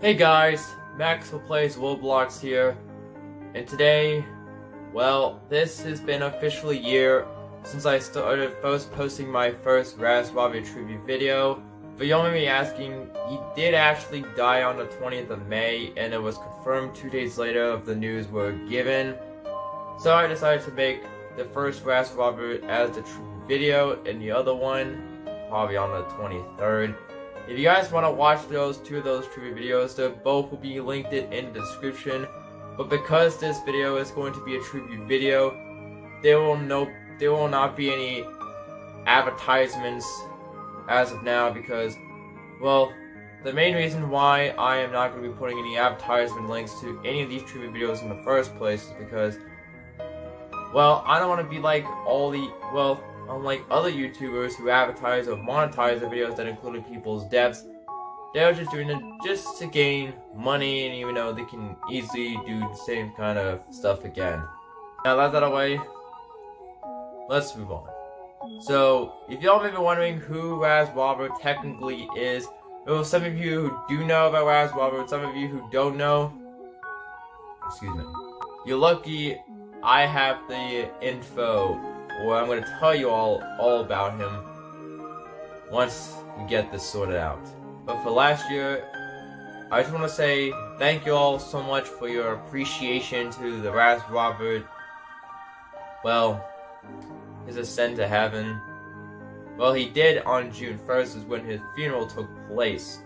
Hey guys, Maxwell Plays Roblox here, and today, well, this has been officially a year since I started posting my first Raz Robert tribute video. But y'all may be asking, he did actually die on the 20th of May, and it was confirmed 2 days later of the news were given. So I decided to make the first Raz Robert as the tribute video, and the other one probably on the 23rd. If you guys want to watch two of those tribute videos, they both will be linked in the description. But because this video is going to be a tribute video, there will not be any advertisements as of now because, well, the main reason why I am not going to be putting any advertisement links to any of these tribute videos in the first place is because, well, I don't want to be like unlike other YouTubers who advertise or monetize their videos that included people's deaths. They're just doing it just to gain money, and even though they can easily do the same kind of stuff again. Now that's out of the way, let's move on. So, if y'all may be wondering who Raz Robert technically is, well, some of you who do know about Raz Robert, some of you who don't know, excuse me, you're lucky I have the info, or I'm going to tell you all about him once we get this sorted out. But for last year, I just want to say thank you all so much for your appreciation to the Raz Robert, well, his ascent to heaven. Well, he did on June 1st is when his funeral took place.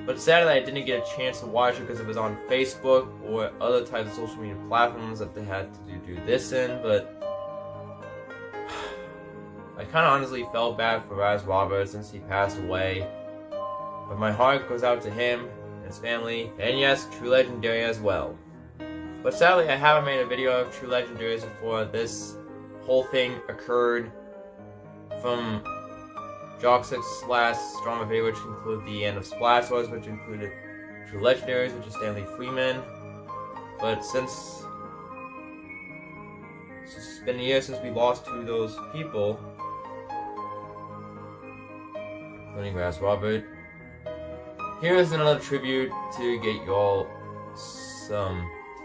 But sadly, I didn't get a chance to watch it because it was on Facebook or other types of social media platforms that they had to do this in, but I kind of honestly felt bad for Raz Robert since he passed away. But my heart goes out to him, his family, and yes, True Legendary as well. But sadly, I haven't made a video of True Legendaries before this whole thing occurred. From Jock6's last drama video, which included the end of Splash Wars, which included True Legendaries, which is Stanley Freeman. But since it's been a year since we lost two of those people, including Raz Robert, here is another tribute to get you all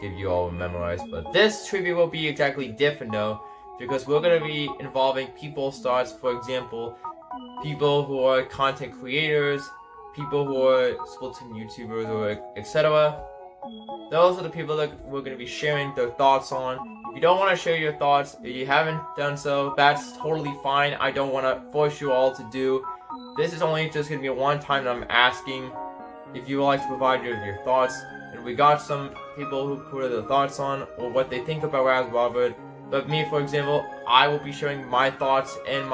give you all memorized. But this tribute will be exactly different though, because we're going to be involving people's thoughts. For example, people who are content creators, people who are Splatoon YouTubers, or etc. Those are the people that we're going to be sharing their thoughts on. If you don't want to share your thoughts, if you haven't done so, that's totally fine. I don't want to force you all to do. This is only just going to be a one-time that I'm asking if you would like to provide your thoughts. And we got some people who put their thoughts on, or what they think about Raz Robert. But me, for example, I will be sharing my thoughts and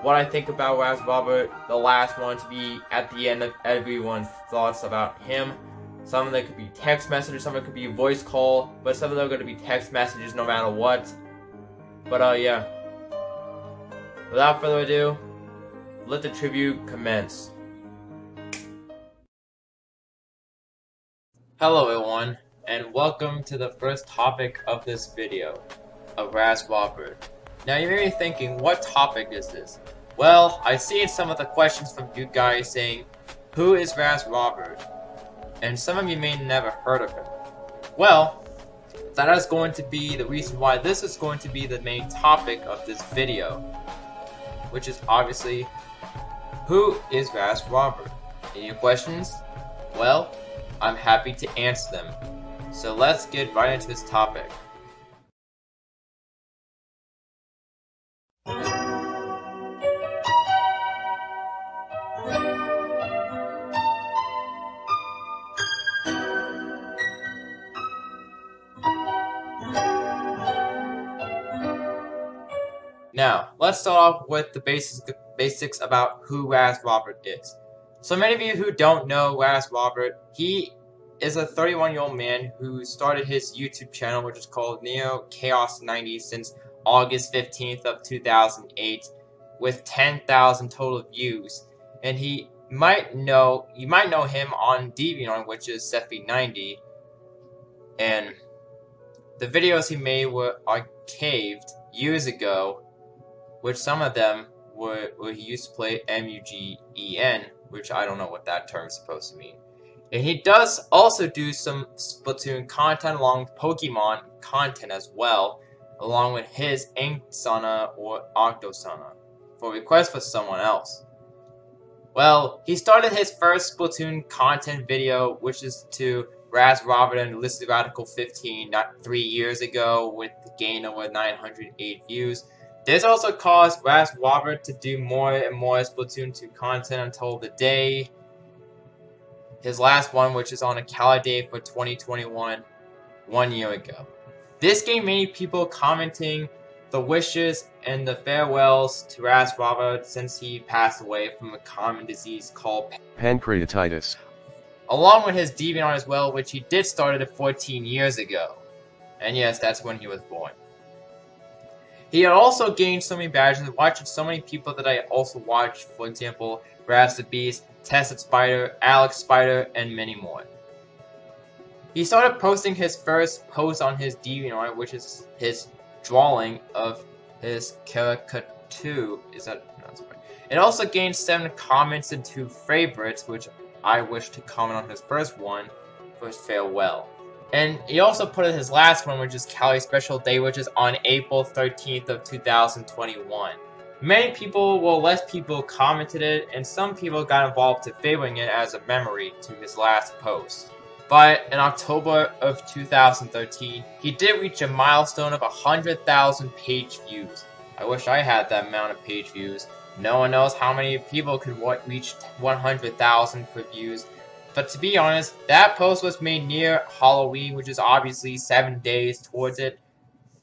what I think about Raz Robert, the last one to be at the end of everyone's thoughts about him. Some of them could be text messages, some of it could be a voice call, but some of them are going to be text messages no matter what. But yeah. Without further ado, let the tribute commence. Hello everyone, and welcome to the first topic of this video, of Raz Robert. Now you may be thinking, what topic is this? Well, I see some of the questions from you guys saying, who is Raz Robert? And some of you may never heard of him. Well, that is going to be the reason why this is going to be the main topic of this video, which is obviously, who is Raz Robert? Any questions? Well, I'm happy to answer them. So let's get right into this topic. Now, let's start off with the basics about who Raz Robert is. So many of you who don't know Raz Robert, he is a 31-year-old man who started his YouTube channel, which is called Neo Chaos 90, since August 15th of 2008, with 10,000 total views. And you might know him on DeviantArt, which is Sephi90, and the videos he made were archived years ago, which some of them were he used to play MUGEN, which I don't know what that term is supposed to mean. And he does also do some Splatoon content along with Pokemon content as well, along with his Inksana or Octosana, for request for someone else. Well, he started his first Splatoon content video, which is to Raz Robert and Listed Radical 15 not 3 years ago with a gain over 908 views. This also caused Raz Robert to do more and more Splatoon 2 content until the day, his last one, which is on a calendar day for 2021, 1 year ago. This gained many people commenting the wishes and the farewells to Raz Robert since he passed away from a common disease called pancreatitis, along with his DeviantArt as well, which he did start at 14 years ago. And yes, that's when he was born. He had also gained so many badges, watching so many people that I also watched, for example, Raz the Beast, Tested Spider, Alex Spider, and many more. He started posting his first post on his DeviantArt, which is his drawing of his caricature. Is that pronounced right? It also gained 7 comments and 2 favorites, which I wish to comment on his first one for his farewell. And he also put in his last one, which is Cali Special Day, which is on April 13th of 2021. Many people, well, less people commented it, and some people got involved to favoring it as a memory to his last post. But in October of 2013, he did reach a milestone of 100,000 page views. I wish I had that amount of page views. No one knows how many people could reach 100,000 per views. But to be honest, that post was made near Halloween, which is obviously 7 days towards it.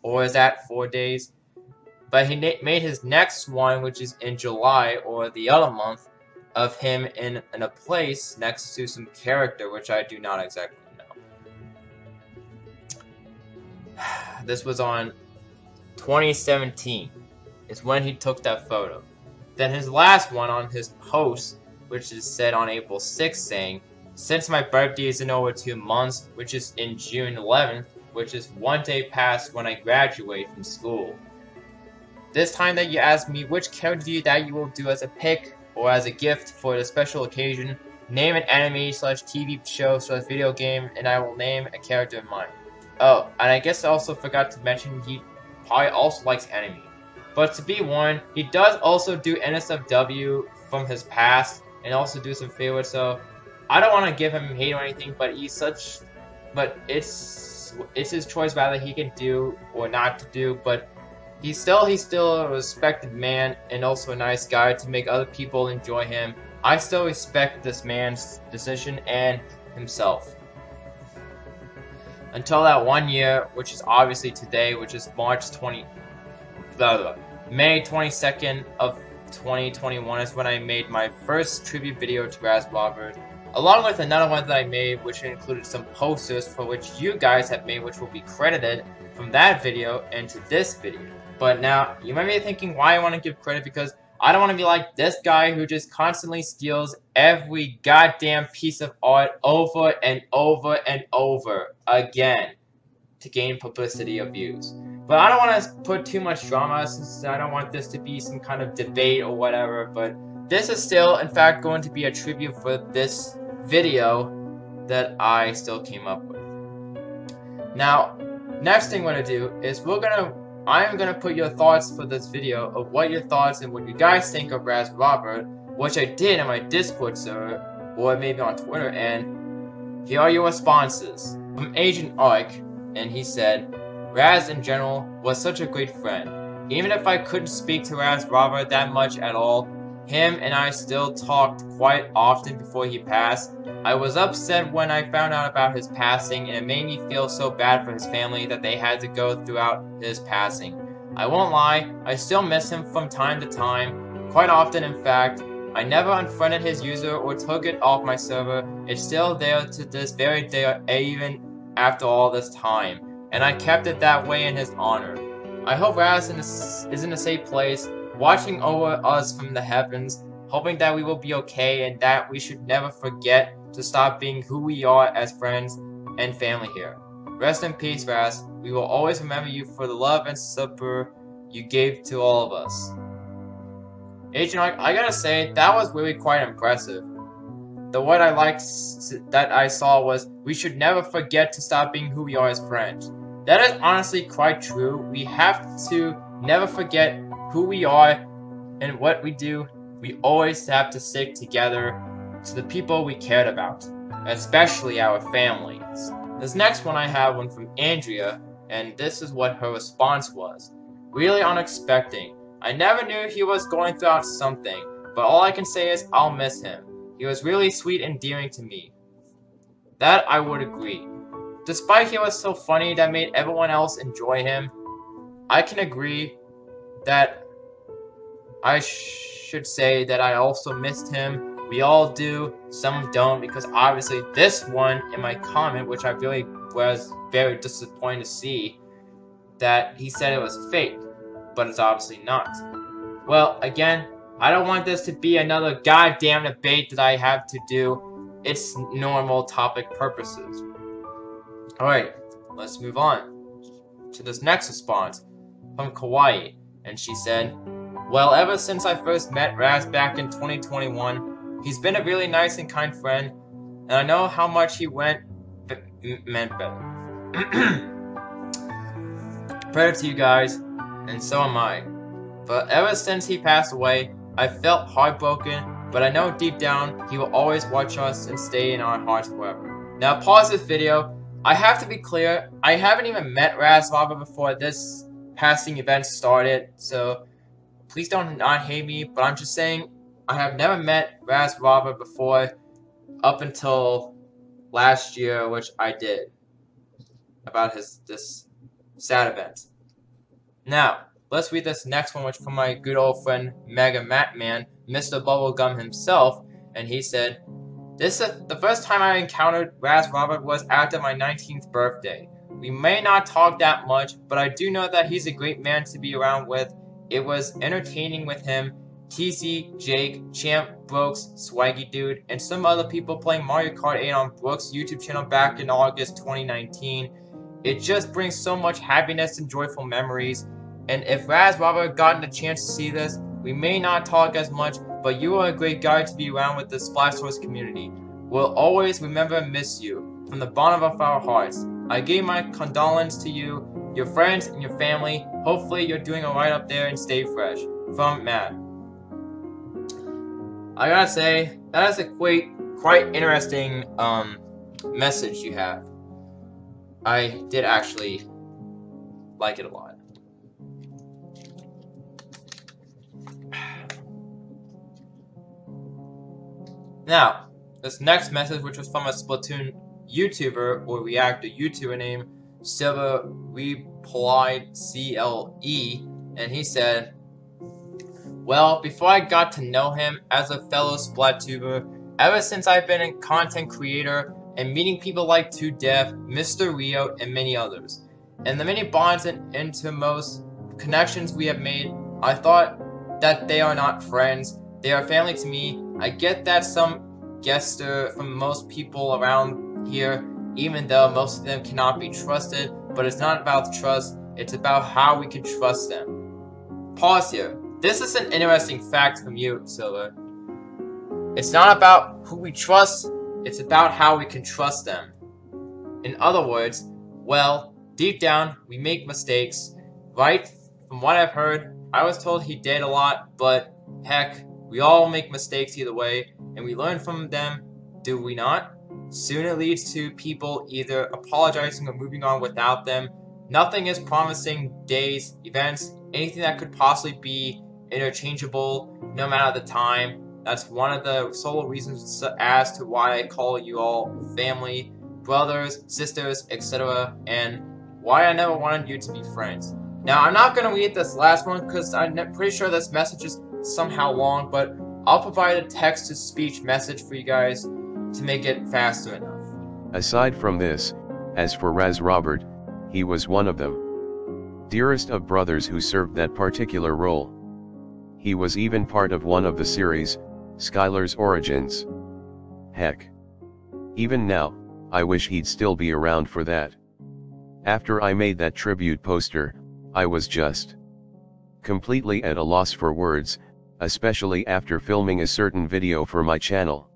Or is that 4 days? But he made his next one, which is in July, or the other month, of him in a place next to some character, which I do not exactly know. This was on 2017. Is when he took that photo. Then his last one on his post, which is said on April 6th, saying, "Since my birthday is in over 2 months, which is in June 11th, which is 1 day past when I graduate from school. This time that you ask me which character that you will do as a pick or as a gift for the special occasion, name an anime/TV show/ video game, and I will name a character in mind." Oh, and I guess I also forgot to mention he probably also likes anime. But to be warned, he does also do NSFW from his past and also do some favorites, so I don't want to give him hate or anything, but it's his choice whether he can do or not to do, but he's still a respected man and also a nice guy to make other people enjoy him. I still respect this man's decision and himself. Until that 1 year, which is obviously today, which is May 22nd of 2021 is when I made my first tribute video to Raz Robert, along with another one that I made, which included some posters for which you guys have made, which will be credited from that video into this video. But now, you might be thinking why I want to give credit, because I don't want to be like this guy who just constantly steals every goddamn piece of art over and over and over again to gain publicity or views. But I don't want to put too much drama, since I don't want this to be some kind of debate or whatever, but this is still, in fact, going to be a tribute for this video that I still came up with. Now, next thing we're going to do is I'm gonna put your thoughts for this video of what your thoughts and what you guys think of Raz Robert, which I did in my Discord server, or maybe on Twitter, and here are your responses. From Agent Ark, and he said, "Raz in general was such a great friend. Even if I couldn't speak to Raz Robert that much at all, him and I still talked quite often before he passed. I was upset when I found out about his passing, and it made me feel so bad for his family that they had to go throughout his passing. I won't lie, I still miss him from time to time, quite often in fact. I never unfriended his user or took it off my server. It's still there to this very day, even after all this time, and I kept it that way in his honor. I hope Raz is in a safe place, watching over us from the heavens, hoping that we will be okay and that we should never forget to stop being who we are as friends and family here. Rest in peace, Raz. We will always remember you for the love and support you gave to all of us." Agent, I gotta say, that was really quite impressive. the word I liked that I saw was, we should never forget to stop being who we are as friends. That is honestly quite true. We have to never forget who we are and what we do. We always have to stick together to the people we cared about, especially our families. This next one I have one from Andrea, and this is what her response was. Really unexpected. I never knew he was going through something, but all I can say is I'll miss him. He was really sweet and endearing to me. That I would agree. Despite he was so funny that made everyone else enjoy him, I can agree that I should say that I also missed him. We all do, some don't, because obviously this one in my comment, which I really was very disappointed to see, that he said it was fake, but it's obviously not. Well, again, I don't want this to be another goddamn debate that I have to do. It's normal topic purposes. Alright, let's move on to this next response from Kawaii, and she said, well, ever since I first met Raz back in 2021, he's been a really nice and kind friend, and I know how much he meant better. Better to you guys, and so am I. But ever since he passed away, I felt heartbroken, but I know deep down he will always watch us and stay in our hearts forever. Now pause this video. I have to be clear, I haven't even met Raz Robert before this passing event started, so please don't not hate me, but I'm just saying I have never met Raz Robert before up until last year, which I did, about this sad event. Now, let's read this next one, which from my good old friend Mega Matman, Mr. Bubblegum himself, and he said, this is the first time I encountered Raz Robert was after my 19th birthday. We may not talk that much, but I do know that he's a great man to be around with. It was entertaining with him, TZ, Jake, Champ, Brooks, Swaggy Dude, and some other people playing Mario Kart 8 on Brooks' YouTube channel back in August 2019. It just brings so much happiness and joyful memories. And if Raz Robert gotten a chance to see this, we may not talk as much, but you are a great guy to be around with the Splash Source community. We'll always remember and miss you, from the bottom of our hearts. I give my condolences to you, your friends, and your family. Hopefully you're doing alright up there and stay fresh. From Matt. I gotta say, that is a quite interesting message you have. I did actually like it a lot. Now, this next message, which was from a Splatoon YouTuber or reactor YouTuber named Silver Replied CLE, and he said, well, before I got to know him as a fellow Splatuber, ever since I've been a content creator and meeting people like 2Def, Mr. Rio, and many others, and the many bonds and intimate connections we have made, I thought that they are not friends, they are family to me. I get that some gesture from most people around here, even though most of them cannot be trusted, but it's not about trust, it's about how we can trust them. Pause here. This is an interesting fact from you, Silver. It's not about who we trust, it's about how we can trust them. In other words, well, deep down, we make mistakes, right? From what I've heard, I was told he did a lot, but heck, we all make mistakes either way, and we learn from them, do we not? Soon it leads to people either apologizing or moving on without them. Nothing is promising days, events, anything that could possibly be interchangeable, no matter the time. That's one of the sole reasons as to why I call you all family, brothers, sisters, etc., and why I never wanted you to be friends. Now, I'm not going to read this last one because I'm pretty sure this message is somehow long, but I'll provide a text-to-speech message for you guys to make it faster enough. Aside from this, as for Raz Robert, he was one of them. Dearest of brothers who served that particular role. He was even part of one of the series, Skylar's Origins. Heck. Even now, I wish he'd still be around for that. After I made that tribute poster, I was just completely at a loss for words, especially after filming a certain video for my channel.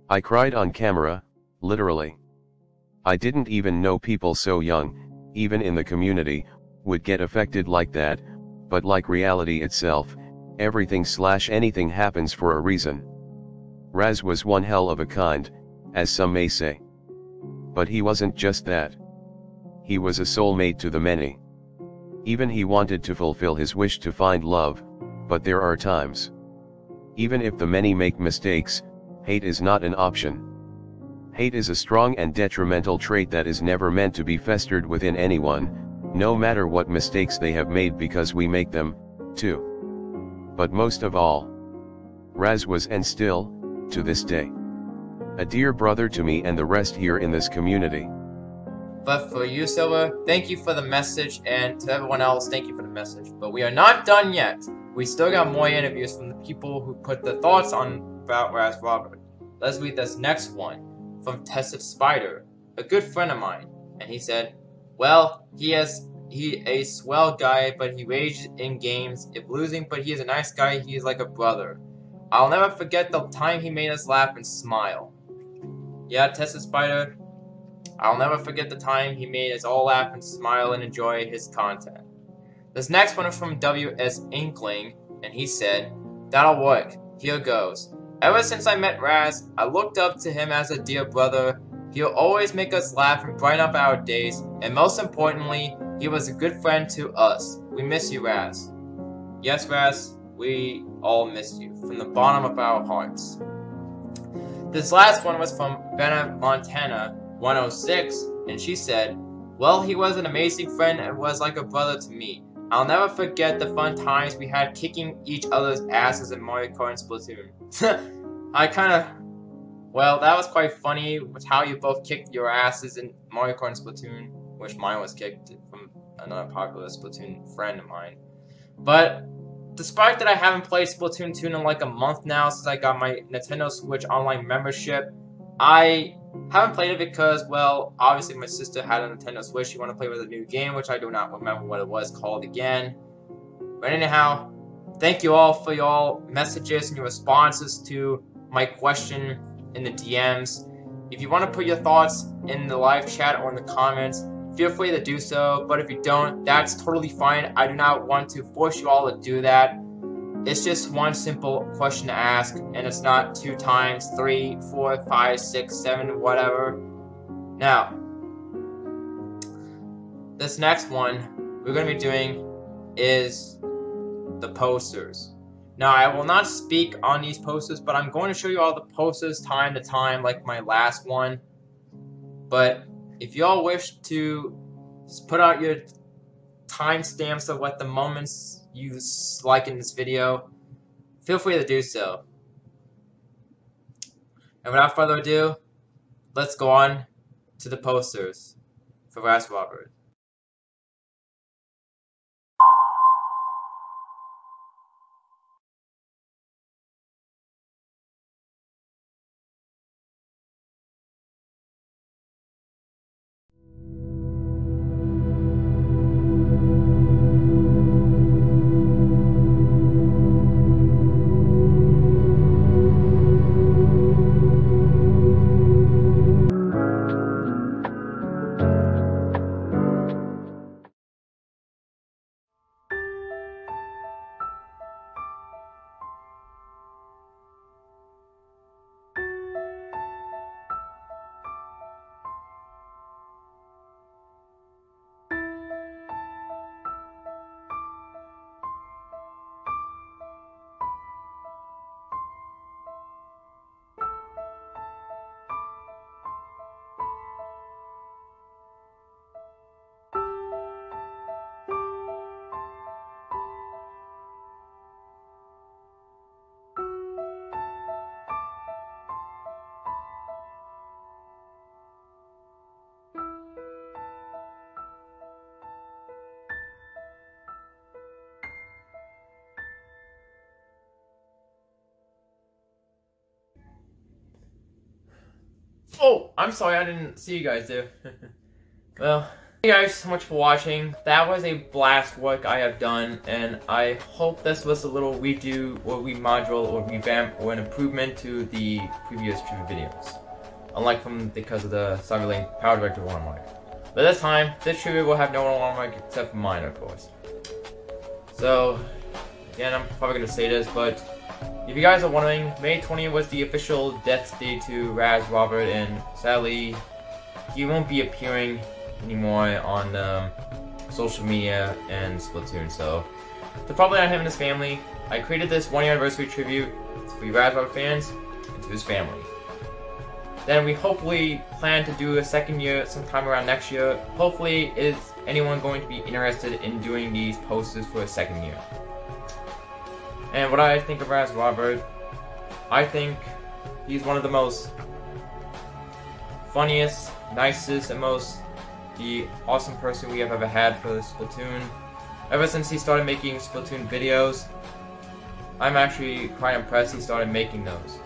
I cried on camera, literally. I didn't even know people so young, even in the community, would get affected like that, but like reality itself, everything/anything happens for a reason. Raz was one hell of a kind, as some may say. But he wasn't just that. He was a soulmate to the many. Even he wanted to fulfill his wish to find love, but there are times. Even if the many make mistakes, hate is not an option. Hate is a strong and detrimental trait that is never meant to be festered within anyone, no matter what mistakes they have made, because we make them, too. But most of all, Raz was, and still, to this day, a dear brother to me and the rest here in this community. But for you, Silver, thank you for the message, and to everyone else, thank you for the message. But we are not done yet. We still got more interviews from the people who put their thoughts on about Raz Robert. Let's read this next one from Tessa Spider, a good friend of mine, and he said, "Well, he a swell guy, but he rages in games if losing. But he is a nice guy. He is like a brother. I'll never forget the time he made us laugh and smile." Yeah, Tessa Spider. I'll never forget the time he made us all laugh and smile and enjoy his content. This next one is from W.S. Inkling, and he said, "That'll work. Here goes. Ever since I met Raz, I looked up to him as a dear brother. He'll always make us laugh and brighten up our days, and most importantly, he was a good friend to us. We miss you, Raz." Yes, Raz, we all miss you, from the bottom of our hearts. This last one was from Benna Montana 106, and she said, "Well, he was an amazing friend and was like a brother to me. I'll never forget the fun times we had kicking each other's asses in Mario Kart and Splatoon." Well, that was quite funny with how you both kicked your asses in Mario Kart and Splatoon, which mine was kicked from another popular Splatoon friend of mine. But despite that I haven't played Splatoon 2 in like a month now since I got my Nintendo Switch Online membership, I haven't played it because, well, obviously my sister had a Nintendo Switch. She wanted to play with a new game, which I do not remember what it was called again. But anyhow, thank you all for your messages and your responses to my question in the DMs. If you want to put your thoughts in the live chat or in the comments, feel free to do so. But if you don't, that's totally fine. I do not want to force you all to do that. It's just one simple question to ask, and it's not 2 times, 3, 4, 5, 6, 7, whatever. Now, this next one we're going to be doing is the posters. Now, I will not speak on these posters, but I'm going to show you all the posters time to time, like my last one. But if you all wish to put out your timestamps of what the moments you like in this video, feel free to do so. And without further ado, let's go on to the posters for Raz Robert. Oh, I'm sorry I didn't see you guys there. Well, Thank you guys so much for watching. That was a blast work I have done, and I hope this was a little redo or remodule or revamp or an improvement to the previous trivia videos. Unlike because of the Cyberlink Power Director watermark. But this time, this trivia will have no watermark except for mine, of course. So, again, I'm probably going to say this, but if you guys are wondering, May 20th was the official death day to Raz Robert, and sadly, he won't be appearing anymore on social media and Splatoon, so probably not him and his family. I created this 1-year anniversary tribute for you Raz Robert fans and to his family. Then we hopefully plan to do a second year sometime around next year. Hopefully, is anyone going to be interested in doing these posters for a second year? And what I think of Raz Robert, I think he's one of the most funniest, nicest, and most the awesome person we have ever had for Splatoon. Ever since he started making Splatoon videos, I'm actually quite impressed he started making those.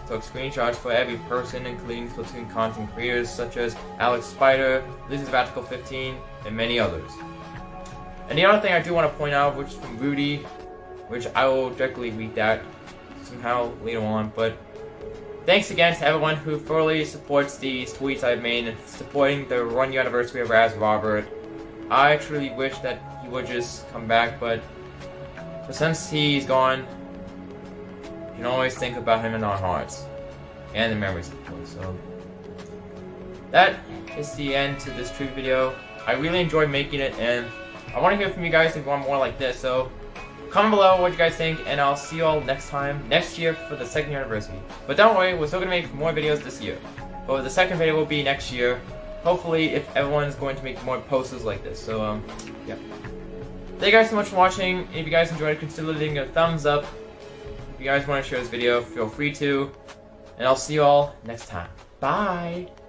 Took screenshots for every person, including Splatoon content creators such as Alex Spider, Lizardvatical 15, and many others. And the other thing I do want to point out, which is from Rudy, which I will directly read that somehow later on, but thanks again to everyone who thoroughly supports these tweets I've made and supporting the 1-year anniversary of Raz Robert. I truly wish that he would just come back, but since he's gone, you can always think about him in our hearts. And the memories, of course. So that is the end to this tribute video. I really enjoyed making it, and I want to hear from you guys if you want more like this. So comment below what you guys think, and I'll see you all next year for the 2nd year anniversary. But don't worry, we're still going to make more videos this year. But the second video will be next year. Hopefully, if everyone's going to make more posters like this. So, yeah. Thank you guys so much for watching. If you guys enjoyed, consider leaving a thumbs up. If you guys want to share this video, feel free to. And I'll see you all next time. Bye!